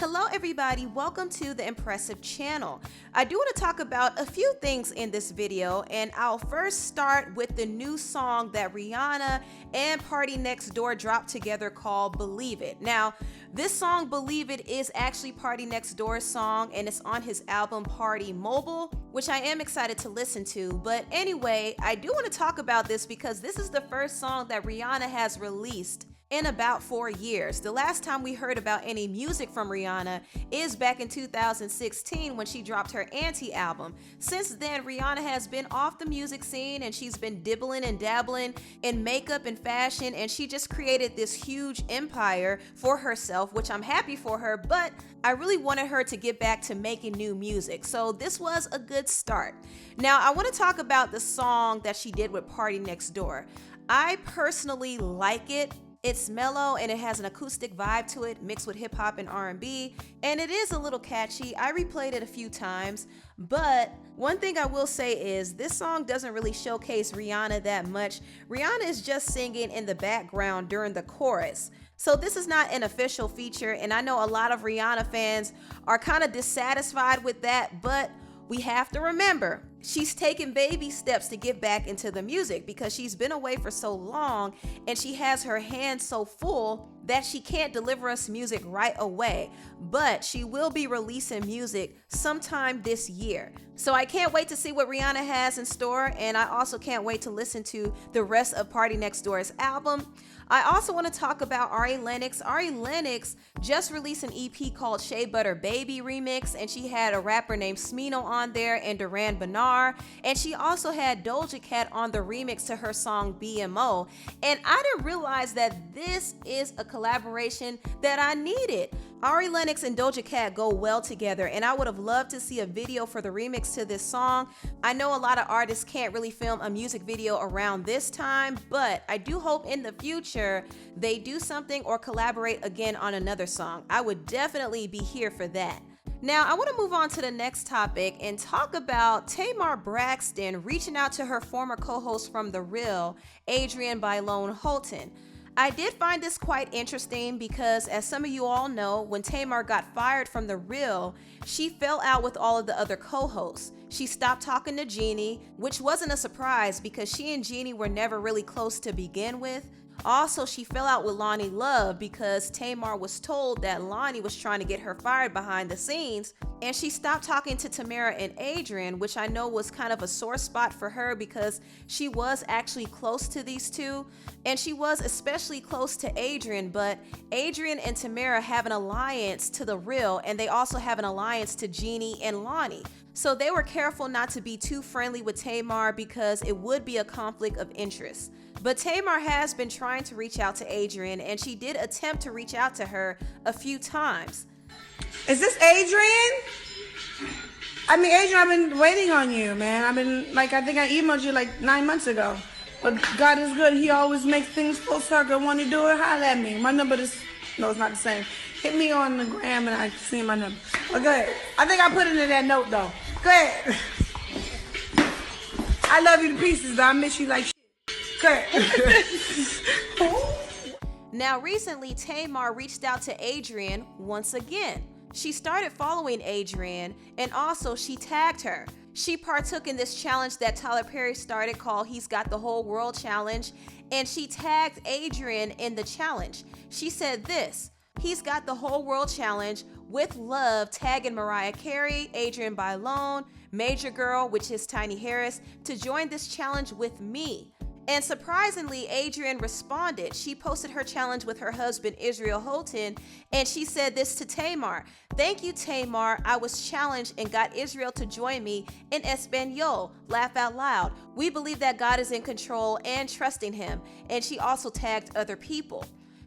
Hello everybody, welcome to the Empressive channel. I do want to talk about a few things in this video, and I'll first start with the new song that Rihanna and Party Next Door dropped together called Believe It. Now, this song Believe It is actually Party Next Door's song, and it's on his album Party Mobile, which I am excited to listen to. But anyway, I do want to talk about this because this is the first song that Rihanna has released in about 4 years. The last time we heard about any music from Rihanna is back in 2016 when she dropped her Anti album. Since then, Rihanna has been off the music scene and she's been dibbling and dabbling in makeup and fashion, and she just created this huge empire for herself, which I'm happy for her, but I really wanted her to get back to making new music. So this was a good start. Now, I want to talk about the song that she did with Party Next Door. I personally like it. It's mellow and it has an acoustic vibe to it mixed with hip hop and R&B, and it is a little catchy. I replayed it a few times, but one thing I will say is this song doesn't really showcase Rihanna that much. Rihanna is just singing in the background during the chorus. So this is not an official feature, and I know a lot of Rihanna fans are kind of dissatisfied with that, but we have to remember, she's taken baby steps to get back into the music because she's been away for so long and she has her hands so full that she can't deliver us music right away. But she will be releasing music sometime this year. So I can't wait to see what Rihanna has in store, and I also can't wait to listen to the rest of Party Next Door's album. I also want to talk about Ari Lennox. Ari Lennox just released an EP called Shea Butter Baby Remix, and she had a rapper named Smino on there and Duran Bernard, and she also had Doja Cat on the remix to her song BMO. And I didn't realize that this is a collaboration that I needed. Ari Lennox and Doja Cat go well together, and I would have loved to see a video for the remix to this song. I know a lot of artists can't really film a music video around this time, but I do hope in the future they do something or collaborate again on another song. I would definitely be here for that. Now, I want to move on to the next topic and talk about Tamar Braxton reaching out to her former co-host from The Real, Adrienne Bailon Holton. I did find this quite interesting because, as some of you all know, when Tamar got fired from The Real, she fell out with all of the other co-hosts. She stopped talking to Jeannie, which wasn't a surprise because she and Jeannie were never really close to begin with. Also, she fell out with Lonnie Love because Tamar was told that Lonnie was trying to get her fired behind the scenes, and she stopped talking to Tamara and Adrienne, which I know was kind of a sore spot for her because she was actually close to these two, and she was especially close to Adrienne, but Adrienne and Tamara have an alliance to The Real, and they also have an alliance to Jeannie and Lonnie. So they were careful not to be too friendly with Tamar because it would be a conflict of interest. But Tamar has been trying to reach out to Adrienne, and she did attempt to reach out to her a few times. Is this Adrienne? Adrienne, I've been waiting on you, man. I think I emailed you like 9 months ago. But God is good. He always makes things full circle. Want to do it? Holla at me. My number is, no, it's not the same. Hit me on the gram and I see my number. Oh, go ahead. I think I put it in that note, though. Go ahead. I love you to pieces, but I miss you like shit. Go ahead. Now, recently, Tamar reached out to Adrienne once again. She started following Adrienne, and also she tagged her. She partook in this challenge that Tyler Perry started called He's Got the Whole World Challenge, and she tagged Adrienne in the challenge. She said this: He's Got the Whole World Challenge with love, tagging Mariah Carey, Adrienne Bailon, Major Girl, which is Tiny Harris, to join this challenge with me. And surprisingly, Adrienne responded. She posted her challenge with her husband, Israel Houghton, and she said this to Tamar: "Thank you, Tamar. I was challenged and got Israel to join me in Espanol. Laugh out loud. We believe that God is in control and trusting him." And she also tagged other people.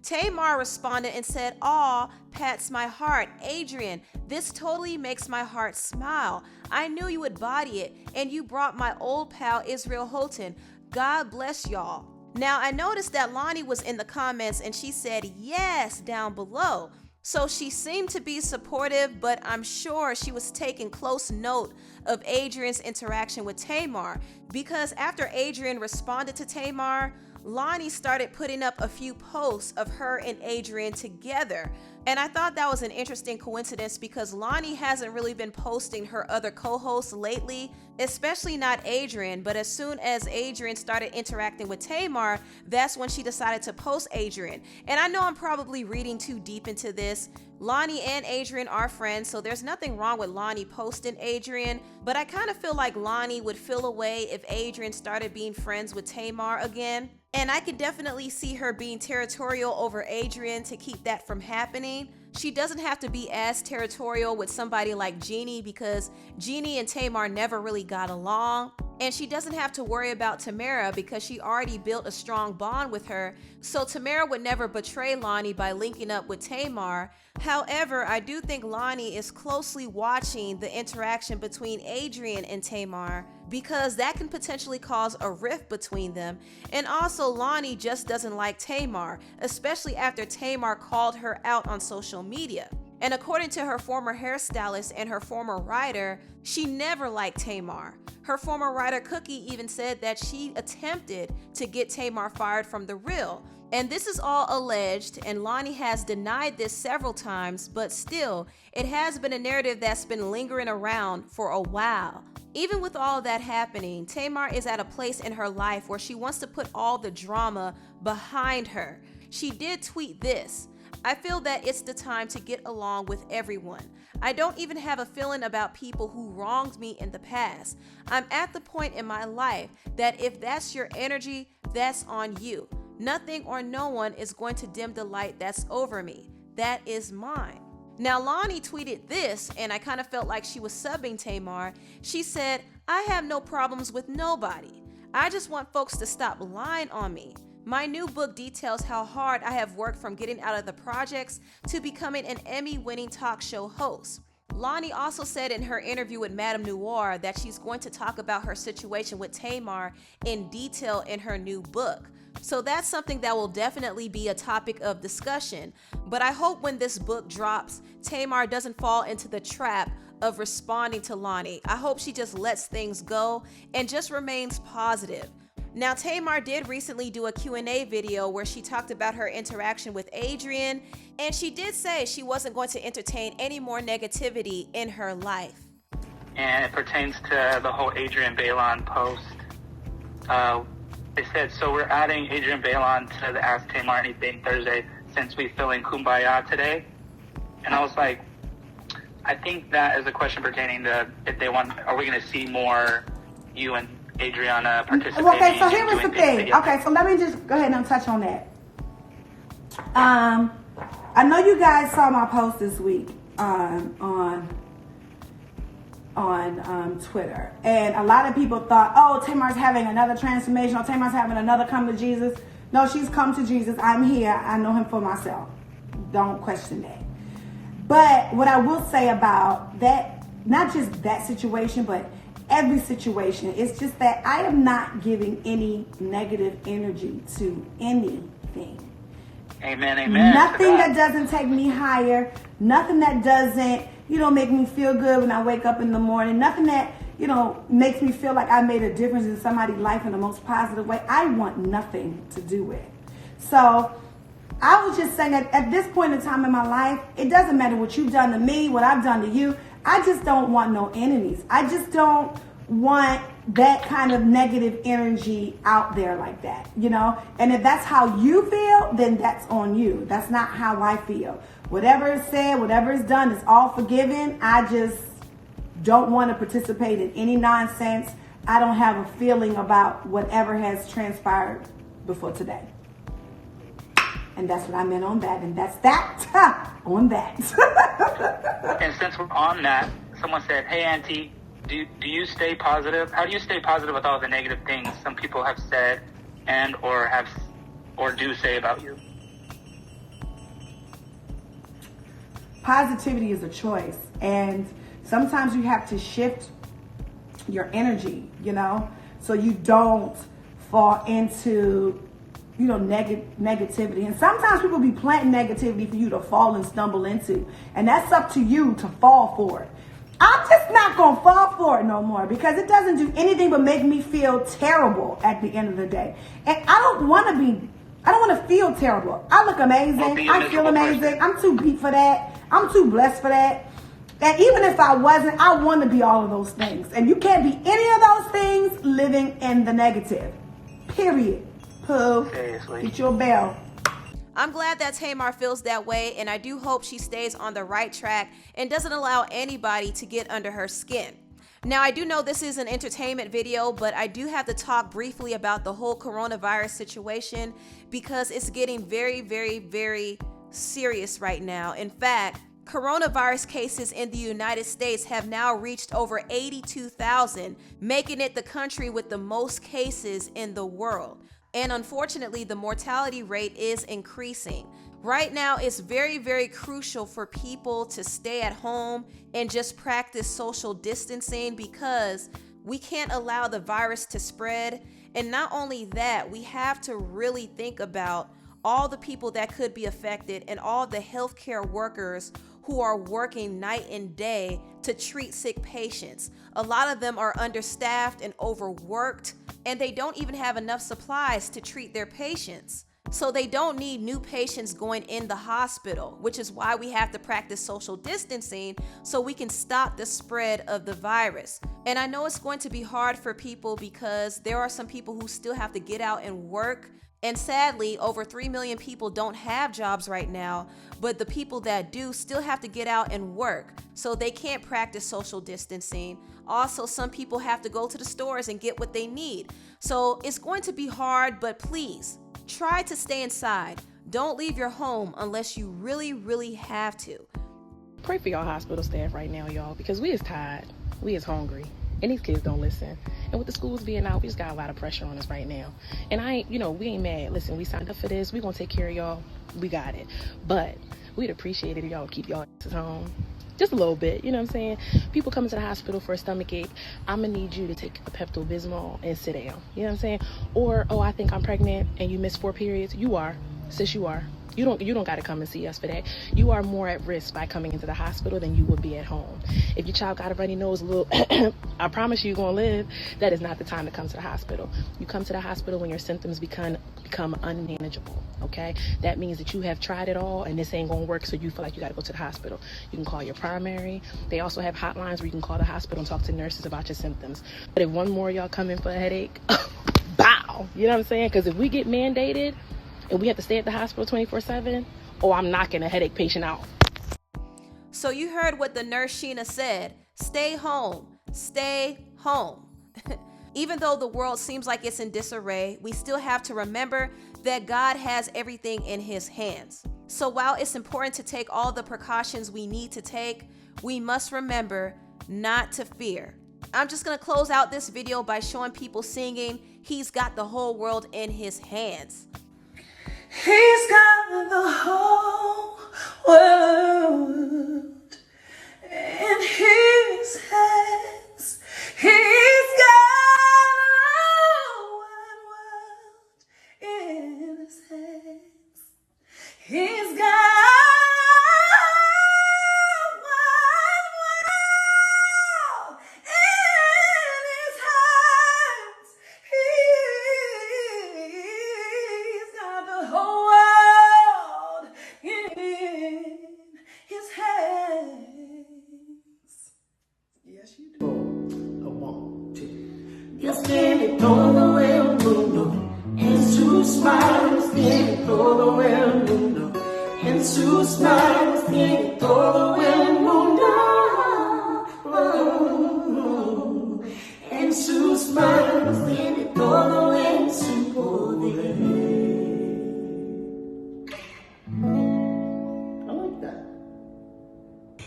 Tamar responded and said, "Aw, pats my heart. Adrienne, this totally makes my heart smile. I knew you would body it, and you brought my old pal Israel Houghton. God bless y'all." Now, I noticed that Lonnie was in the comments and she said yes down below. So she seemed to be supportive, but I'm sure she was taking close note of Adrienne's interaction with Tamar, because after Adrienne responded to Tamar, Lonnie started putting up a few posts of her and Adrienne together. And I thought that was an interesting coincidence because Lonnie hasn't really been posting her other co-hosts lately, especially not Adrienne, but as soon as Adrienne started interacting with Tamar, that's when she decided to post Adrienne. And I know I'm probably reading too deep into this. Lonnie and Adrienne are friends, so there's nothing wrong with Lonnie posting Adrienne, but I kind of feel like Lonnie would feel away if Adrienne started being friends with Tamar again. And I could definitely see her being territorial over Adrienne to keep that from happening. She doesn't have to be as territorial with somebody like Jeannie because Jeannie and Tamar never really got along. And she doesn't have to worry about Tamara because she already built a strong bond with her. So Tamara would never betray Lonnie by linking up with Tamar. However, I do think Lonnie is closely watching the interaction between Adrienne and Tamar because that can potentially cause a rift between them. And also Lonnie just doesn't like Tamar, especially after Tamar called her out on social media. And according to her former hairstylist and her former writer, she never liked Tamar. Her former writer Cookie even said that she attempted to get Tamar fired from The Real. And this is all alleged, and Lonnie has denied this several times, but still, it has been a narrative that's been lingering around for a while. Even with all of that happening, Tamar is at a place in her life where she wants to put all the drama behind her. She did tweet this: "I feel that it's the time to get along with everyone. I don't even have a feeling about people who wronged me in the past. I'm at the point in my life that if that's your energy, that's on you. Nothing or no one is going to dim the light that's over me. That is mine." Now, Lonnie tweeted this, and I kind of felt like she was subbing Tamar. She said, "I have no problems with nobody. I just want folks to stop lying on me. My new book details how hard I have worked from getting out of the projects to becoming an Emmy-winning talk show host." Lonnie also said in her interview with Madame Noir that she's going to talk about her situation with Tamar in detail in her new book. So that's something that will definitely be a topic of discussion. But I hope when this book drops, Tamar doesn't fall into the trap of responding to Lonnie. I hope she just lets things go and just remains positive. Now, Tamar did recently do a Q&A video where she talked about her interaction with Adrienne, and she did say she wasn't going to entertain any more negativity in her life. And it pertains to the whole Adrienne Bailon post. They said, "So we're adding Adrienne Bailon to the Ask Tamar Anything Thursday since we fill in Kumbaya today." And I was like, I think that is a question pertaining to if they want, are we going to see more you and Adriana participating? Okay, so here was the thing. Okay, so let me just go ahead and touch on that. I know you guys saw my post this week on Twitter, and a lot of people thought, oh, Tamar's having another transformation, or Tamar's having another come to Jesus. No, she's come to Jesus. I'm here. I know him for myself. Don't question that. But what I will say about that, not just that situation, but every situation, it's just that I am not giving any negative energy to anything. Amen, amen. Nothing that doesn't take me higher. Nothing that doesn't, make me feel good when I wake up in the morning. Nothing that, makes me feel like I made a difference in somebody's life in the most positive way. I want nothing to do with. So I was just saying that at this point in time in my life, it doesn't matter what you've done to me, what I've done to you. I just don't want no enemies. I just don't want that kind of negative energy out there like that, And if that's how you feel, then that's on you. That's not how I feel. Whatever is said, whatever is done, is all forgiven. I just don't want to participate in any nonsense. I don't have a feeling about whatever has transpired before today. And that's what I meant on that. And that's that on that. And since we're on that, someone said, "Hey, Auntie, do you stay positive? How do you stay positive with all the negative things some people have said and or do say about you?" Positivity is a choice. And sometimes you have to shift your energy, so you don't fall into negativity. And sometimes people be planting negativity for you to fall and stumble into. And that's up to you to fall for it. I'm just not going to fall for it no more because it doesn't do anything but make me feel terrible at the end of the day. And I don't want to feel terrible. I look amazing. I feel amazing. I'm too beat for that. I'm too blessed for that. And even if I wasn't, I want to be all of those things. And you can't be any of those things living in the negative. Period. Pooh. Seriously. Get your bell. I'm glad that Tamar feels that way, and I do hope she stays on the right track and doesn't allow anybody to get under her skin. Now, I do know this is an entertainment video, but I do have to talk briefly about the whole coronavirus situation because it's getting very, very, very serious right now. In fact, coronavirus cases in the United States have now reached over 82,000, making it the country with the most cases in the world. And unfortunately, the mortality rate is increasing. Right now, it's very, very crucial for people to stay at home and just practice social distancing because we can't allow the virus to spread. And not only that, we have to really think about all the people that could be affected and all the healthcare workers who are working night and day to treat sick patients. A lot of them are understaffed and overworked, and they don't even have enough supplies to treat their patients. So they don't need new patients going in the hospital, which is why we have to practice social distancing so we can stop the spread of the virus. And I know it's going to be hard for people because there are some people who still have to get out and work. And sadly, over 3 million people don't have jobs right now, but the people that do still have to get out and work, so they can't practice social distancing. Also, some people have to go to the stores and get what they need. So it's going to be hard, but please try to stay inside. Don't leave your home unless you really, really have to. Pray for y'all hospital staff right now, y'all, because we is tired, we is hungry. And these kids don't listen. And with the schools being out, we just got a lot of pressure on us right now. And we ain't mad. Listen, we signed up for this. We gonna take care of y'all. We got it. But we'd appreciate it if y'all keep y'all asses home. Just a little bit, you know what I'm saying? People coming to the hospital for a stomach ache, I'm gonna need you to take a Pepto-Bismol and sit down. You know what I'm saying? Or, I think I'm pregnant and you missed 4 periods. You are. Sis, you are. You don't got to come and see us for that. You are more at risk by coming into the hospital than you would be at home. If your child got a runny nose, a little, I promise you're going to live. That is not the time to come to the hospital. You come to the hospital when your symptoms become unmanageable, okay? That means that you have tried it all and this ain't going to work, so you feel like you got to go to the hospital. You can call your primary. They also have hotlines where you can call the hospital and talk to nurses about your symptoms. But if one more of y'all come in for a headache, bow, you know what I'm saying? Because if we get mandated, and we have to stay at the hospital 24/7, I'm knocking a headache patient out. So you heard what the nurse Sheena said. Stay home. Stay home. Even though the world seems like it's in disarray, we still have to remember that God has everything in his hands. So while it's important to take all the precautions we need to take, we must remember not to fear. I'm just going to close out this video by showing people singing, "He's got the whole world in his hands." He's got the whole world in his hands. He's got the whole world in his hands. He's got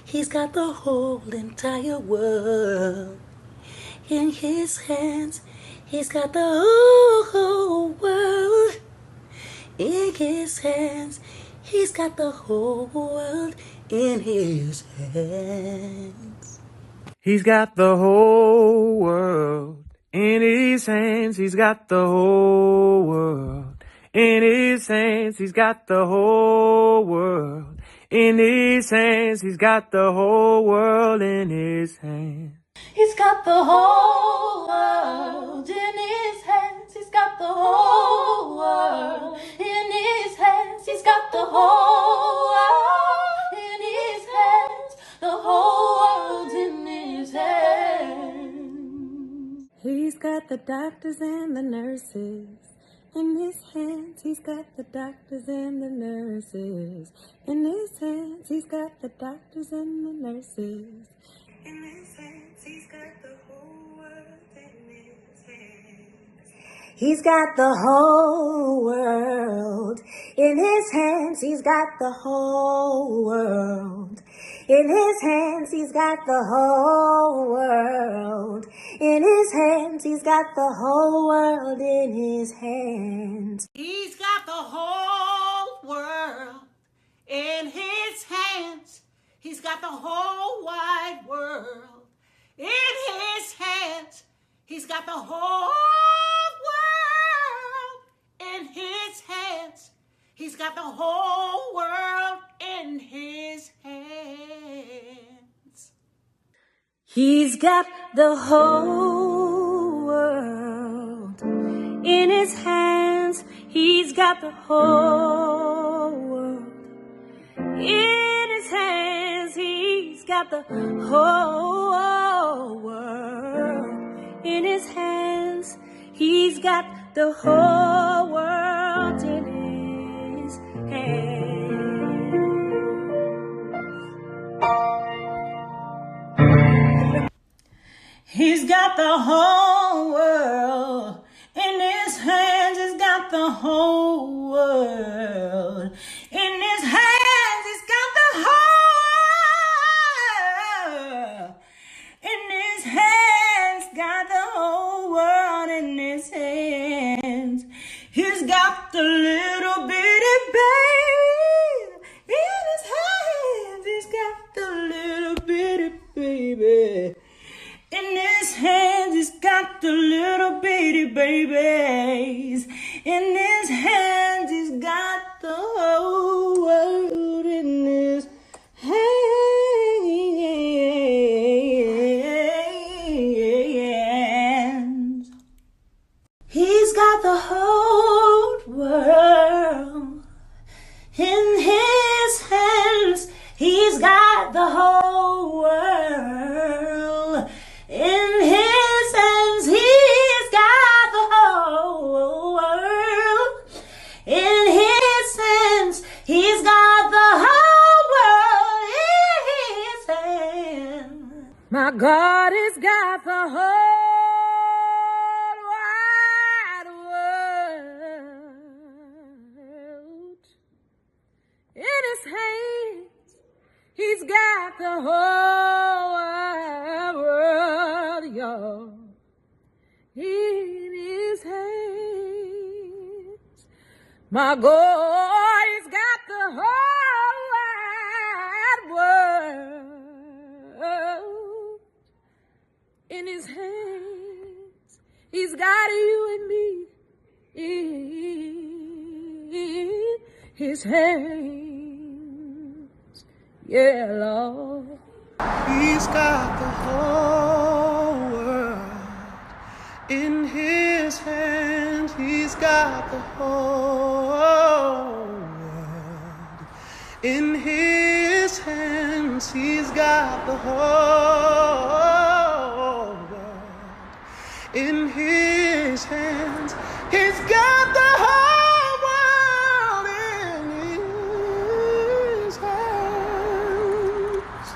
He's got the whole entire world in his hands. He's got the whole world in his hands. He's got the whole world in his hands. He's got the whole world in his hands. He's got the whole world in his hands. He's got the whole world In his hands, he's got the whole world in his hands. He's got the whole world in his hands. He's got the whole world in his hands. He's got the whole world in his hands. The whole world in his hands. He's got the doctors and the nurses in his hands. He's got the doctors and the nurses in his hands. He's got the doctors and the nurses in his hands. He's got the whole world in his hands. He's got the whole world in his hands. He's got the whole world in his hands. He's got the whole world in his hands. He's got the whole world in his hands. He's got the whole world in his hands. He's got the whole wide world in his hands. He's got the whole world in his hands. He's got the whole world in his hands. He's got the whole world in his hands. He's got the whole world in his hands. He's got the whole world in his hands. He's got the whole world in his hands. He's got the whole world in his hands. He's got the whole world in his hands. He's got the whole world in his hands. Got the whole world in his hands. He's got the little bitty baby in his hands. He's got the little bitty baby in his hands. He's got the little bitty babies in his hands. He's got the whole world in his hands. He's got the whole world in his hands. He's got the whole world in his hands. He's got the whole world in his hands. He's got the whole world in his hands. My God has got the whole wide world in his hands. He's got the whole wide world, y'all, in his hands. My God has got the whole wide world in his hands. He's got you and me in his hands. Yeah, Lord. He's got the whole world in his hands. He's got the whole world in his hands. He's got the whole world in his hands. He's got the whole world in his hands.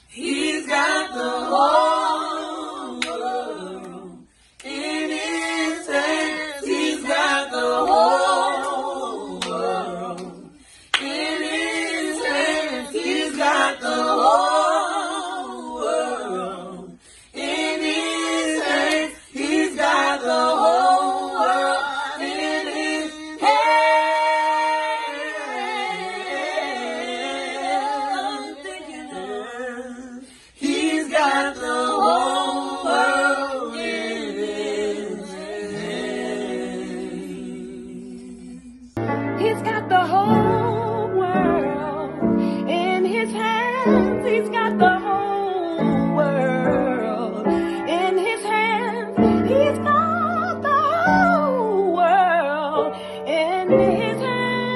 He's got the whole world in his hands. He's got the whole world in his hands. He's got the whole world in his hands.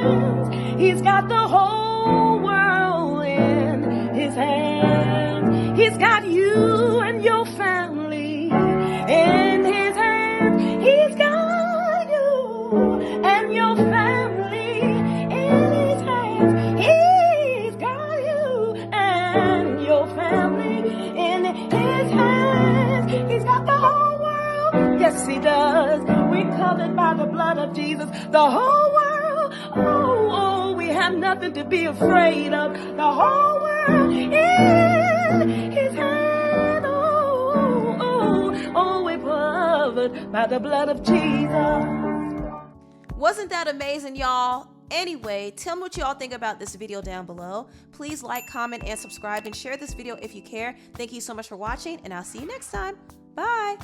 hands. He's got the whole world in his hands. He's got you and your family in his hands. He's got you and your family in his hands. He's got you and your family in his hands. He's got the whole world. Yes, he does. We're covered by the blood of Jesus. The whole world. Oh, we have nothing to be afraid of. The whole world in his hand. Oh, we're covered by the blood of Jesus. Wasn't that amazing, y'all? Anyway, tell me what y'all think about this video down below. Please like, comment, and subscribe, and share this video if you care. Thank you so much for watching, and I'll see you next time. Bye.